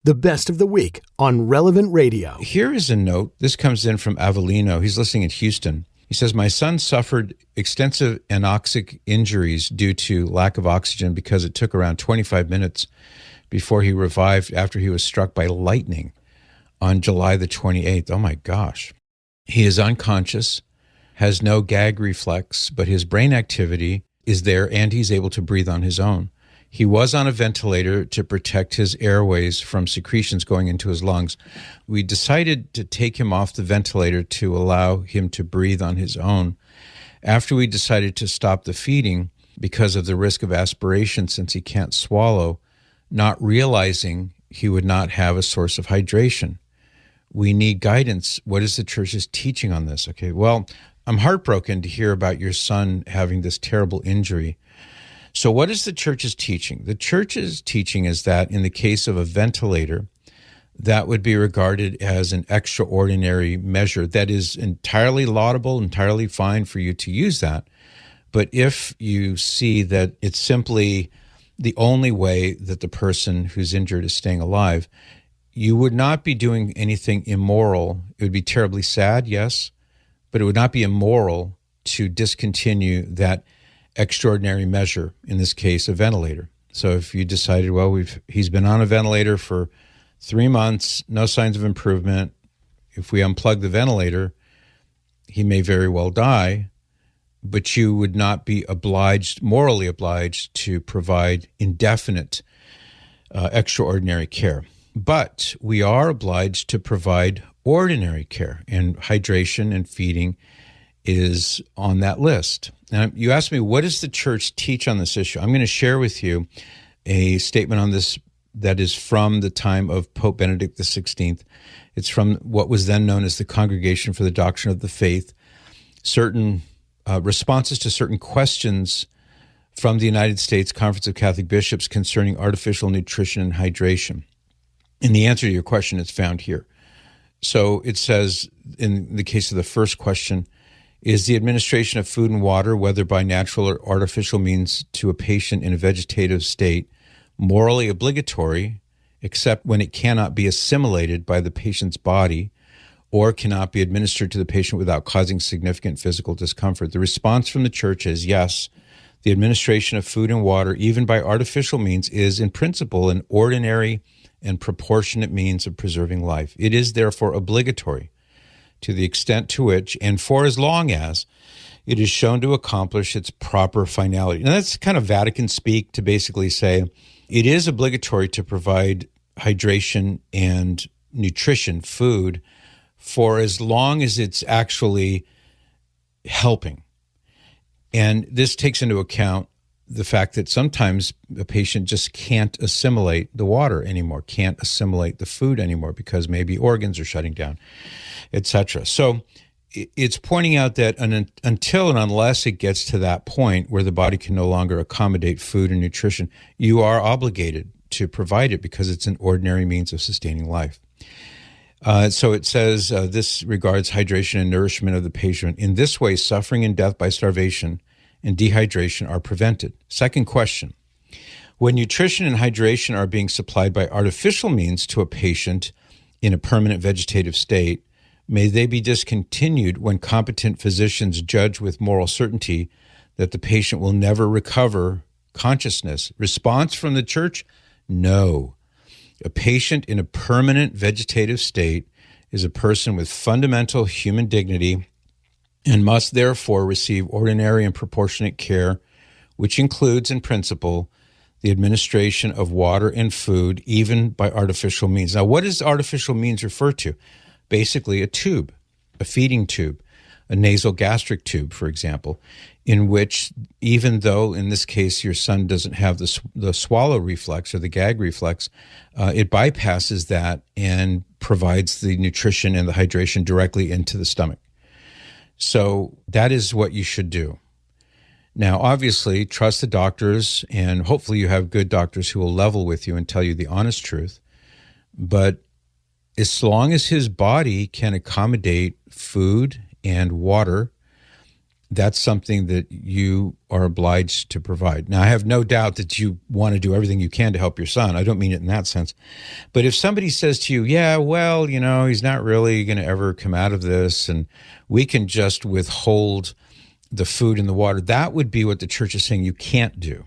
The best of the week on Relevant Radio. Here is a note. This comes in from Avellino. He's listening in Houston. He says, my son suffered extensive anoxic injuries due to lack of oxygen because it took around 25 minutes before he revived after he was struck by lightning on July the 28th. Oh my gosh. He is unconscious, has no gag reflex, but his brain activity is there and he's able to breathe on his own. He was on a ventilator to protect his airways from secretions going into his lungs. We decided to take him off the ventilator to allow him to breathe on his own. After we decided to stop the feeding because of the risk of aspiration since he can't swallow, not realizing he would not have a source of hydration. We need guidance. What is the church's teaching on this? Okay, well, I'm heartbroken to hear about your son having this terrible injury. So what is the church's teaching? The church's teaching is that in the case of a ventilator, that would be regarded as an extraordinary measure that is entirely laudable, entirely fine for you to use that. But if you see that it's simply the only way that the person who's injured is staying alive, you would not be doing anything immoral. It would be terribly sad, yes, but it would not be immoral to discontinue that extraordinary measure, in this case, a ventilator. So if you decided, well, he's been on a ventilator for 3 months, no signs of improvement. If we unplug the ventilator, he may very well die, but you would not be obliged, morally obliged, to provide indefinite extraordinary care. But we are obliged to provide ordinary care, and hydration and feeding is on that list. Now, you asked me, what does the church teach on this issue? I'm going to share with you a statement on this that is from the time of Pope Benedict XVI. It's from what was then known as the Congregation for the Doctrine of the Faith, certain responses to certain questions from the United States Conference of Catholic Bishops concerning artificial nutrition and hydration. And the answer to your question is found here. So it says, in the case of the first question, is the administration of food and water, whether by natural or artificial means, to a patient in a vegetative state, morally obligatory, except when it cannot be assimilated by the patient's body or cannot be administered to the patient without causing significant physical discomfort? The response from the church is yes, the administration of food and water, even by artificial means, is in principle an ordinary and proportionate means of preserving life. It is therefore obligatory to the extent to which, and for as long as, it is shown to accomplish its proper finality. Now, that's kind of Vatican speak to basically say it is obligatory to provide hydration and nutrition, food, for as long as it's actually helping. And this takes into account the fact that sometimes a patient just can't assimilate the water anymore, can't assimilate the food anymore because maybe organs are shutting down, etc. So it's pointing out that until and unless it gets to that point where the body can no longer accommodate food and nutrition, you are obligated to provide it because it's an ordinary means of sustaining life. So it says this regards hydration and nourishment of the patient. In this way, suffering and death by starvation and dehydration are prevented. Second question, when nutrition and hydration are being supplied by artificial means to a patient in a permanent vegetative state, may they be discontinued when competent physicians judge with moral certainty that the patient will never recover consciousness? Response from the church, no. A patient in a permanent vegetative state is a person with fundamental human dignity and must therefore receive ordinary and proportionate care, which includes, in principle, the administration of water and food, even by artificial means. Now, what does artificial means refer to? Basically, a tube, a feeding tube, a nasal gastric tube, for example, in which, even though in this case your son doesn't have the swallow reflex or the gag reflex, it bypasses that and provides the nutrition and the hydration directly into the stomach. So that is what you should do. Now, obviously, trust the doctors, and hopefully you have good doctors who will level with you and tell you the honest truth. But as long as his body can accommodate food and water, that's something that you are obliged to provide. Now, I have no doubt that you want to do everything you can to help your son. I don't mean it in that sense. But if somebody says to you, yeah, well, he's not really going to ever come out of this, and we can just withhold the food and the water, that would be what the church is saying you can't do,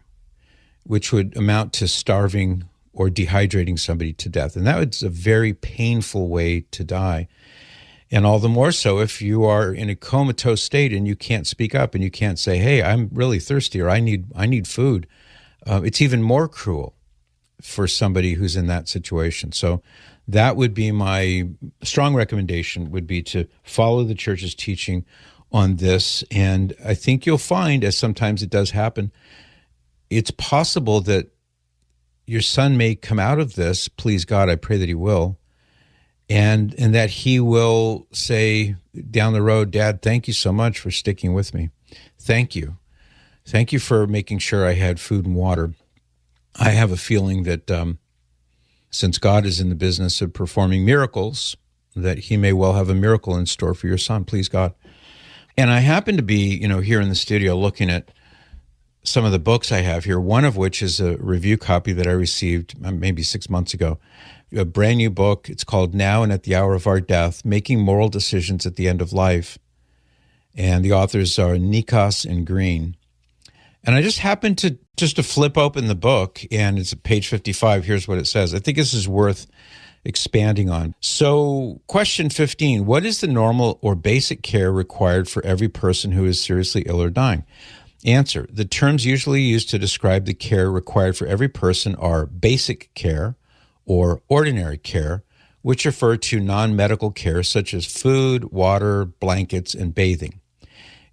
which would amount to starving or dehydrating somebody to death. And that was a very painful way to die. And all the more so if you are in a comatose state and you can't speak up and you can't say, hey, I'm really thirsty, or I need food. It's even more cruel for somebody who's in that situation. So that would be my strong recommendation, would be to follow the church's teaching on this. And I think you'll find, as sometimes it does happen, it's possible that your son may come out of this, please God, I pray that he will, and that he will say down the road, Dad, thank you so much for sticking with me. Thank you. Thank you for making sure I had food and water. I have a feeling that since God is in the business of performing miracles, that he may well have a miracle in store for your son, please God. And I happen to be, here in the studio looking at some of the books I have here, one of which is a review copy that I received maybe 6 months ago, a brand new book. It's called Now and at the Hour of Our Death, Making Moral Decisions at the End of Life. And the authors are Nikos and Green. And I just happened to flip open the book, and it's at page 55. Here's what it says. I think this is worth expanding on. So, question 15, what is the normal or basic care required for every person who is seriously ill or dying? Answer, the terms usually used to describe the care required for every person are basic care or ordinary care, which refer to non-medical care such as food, water, blankets, and bathing.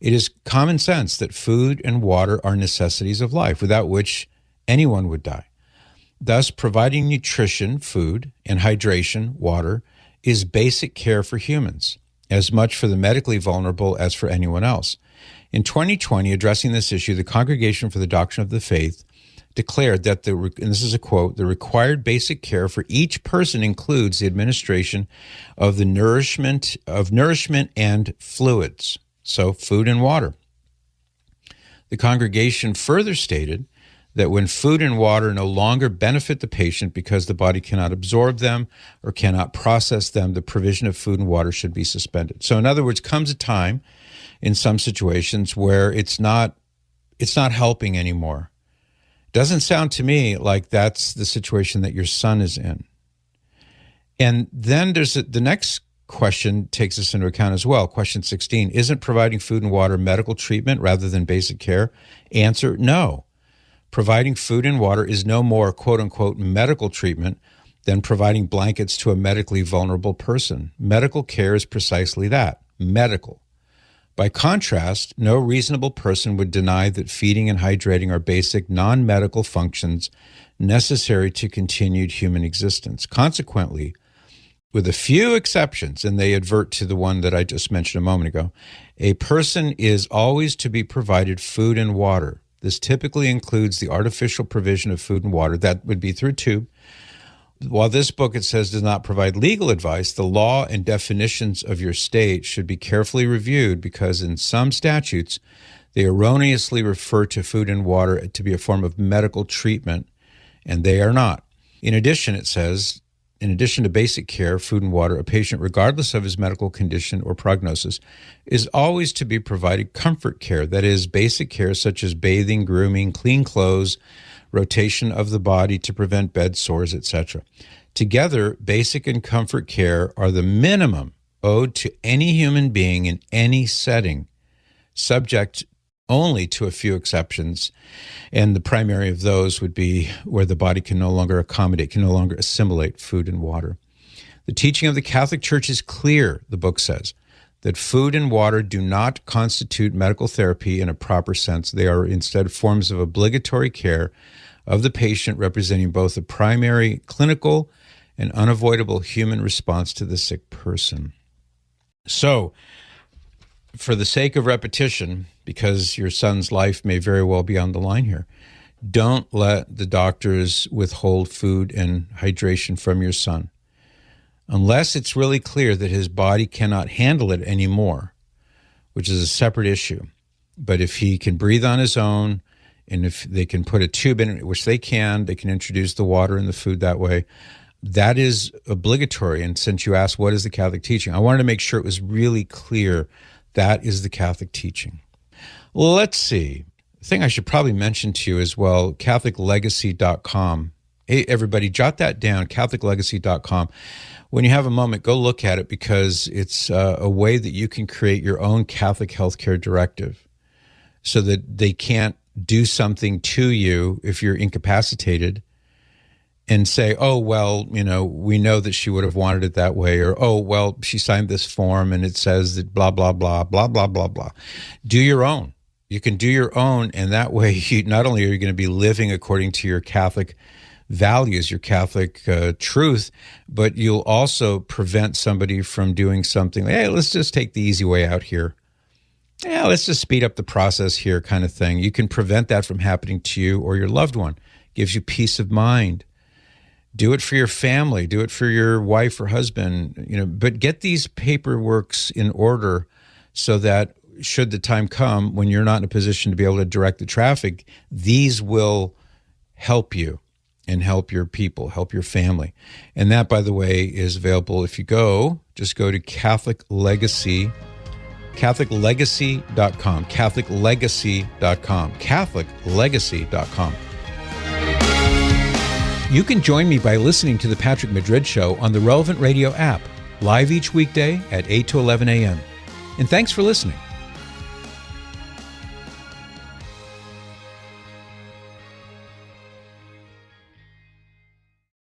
It is common sense that food and water are necessities of life, without which anyone would die. Thus, providing nutrition, food, and hydration, water, is basic care for humans, as much for the medically vulnerable as for anyone else. In 2020, addressing this issue, the Congregation for the Doctrine of the Faith declared that, and this is a quote, the required basic care for each person includes the administration of the nourishment and fluids, so food and water. The congregation further stated that when food and water no longer benefit the patient because the body cannot absorb them or cannot process them, the provision of food and water should be suspended. So in other words, comes a time in some situations where it's not helping anymore. Doesn't sound to me like that's the situation that your son is in. And then there's the next question takes us into account as well. Question 16, isn't providing food and water medical treatment rather than basic care? Answer, no. Providing food and water is no more, quote unquote, medical treatment than providing blankets to a medically vulnerable person. Medical care is precisely that, medical. By contrast, no reasonable person would deny that feeding and hydrating are basic non-medical functions necessary to continued human existence. Consequently, with a few exceptions, and they advert to the one that I just mentioned a moment ago, a person is always to be provided food and water. This typically includes the artificial provision of food and water. That would be through a tube. While this book, it says, does not provide legal advice, the law and definitions of your state should be carefully reviewed because in some statutes, they erroneously refer to food and water to be a form of medical treatment, and they are not. In addition, it says, in addition to basic care, food and water, a patient, regardless of his medical condition or prognosis, is always to be provided comfort care, that is, basic care such as bathing, grooming, clean clothes, rotation of the body to prevent bed sores, etc. Together, basic and comfort care are the minimum owed to any human being in any setting, subject only to a few exceptions, and the primary of those would be where the body can no longer accommodate, can no longer assimilate food and water. The teaching of the Catholic Church is clear, the book says, that food and water do not constitute medical therapy in a proper sense. They are instead forms of obligatory care of the patient, representing both a primary clinical and unavoidable human response to the sick person. So, for the sake of repetition, because your son's life may very well be on the line here, don't let the doctors withhold food and hydration from your son unless it's really clear that his body cannot handle it anymore, which is a separate issue. But if he can breathe on his own, and if they can put a tube in, which they can introduce the water and the food that way. That is obligatory. And since you asked, what is the Catholic teaching? I wanted to make sure it was really clear that is the Catholic teaching. Let's see. The thing I should probably mention to you as well, CatholicLegacy.com. Hey, everybody, jot that down, CatholicLegacy.com. When you have a moment, go look at it because it's a way that you can create your own Catholic healthcare directive so that they can't do something to you if you're incapacitated and say, oh, well, we know that she would have wanted it that way, or, oh, well, she signed this form and it says that blah, blah, blah, blah, blah, blah, blah. Do your own. You can do your own, and that way, not only are you going to be living according to your Catholic values, your Catholic truth, but you'll also prevent somebody from doing something like, hey, let's just take the easy way out here. Yeah, let's just speed up the process here kind of thing. You can prevent that from happening to you or your loved one. Gives you peace of mind. Do it for your family. Do it for your wife or husband. But get these paperworks in order so that should the time come when you're not in a position to be able to direct the traffic, these will help you and help your people, help your family. And that, by the way, is available if you just go to CatholicLegacy.com, CatholicLegacy.com, CatholicLegacy.com, CatholicLegacy.com. You can join me by listening to The Patrick Madrid Show on the Relevant Radio app, live each weekday at 8 to 11 a.m. And thanks for listening.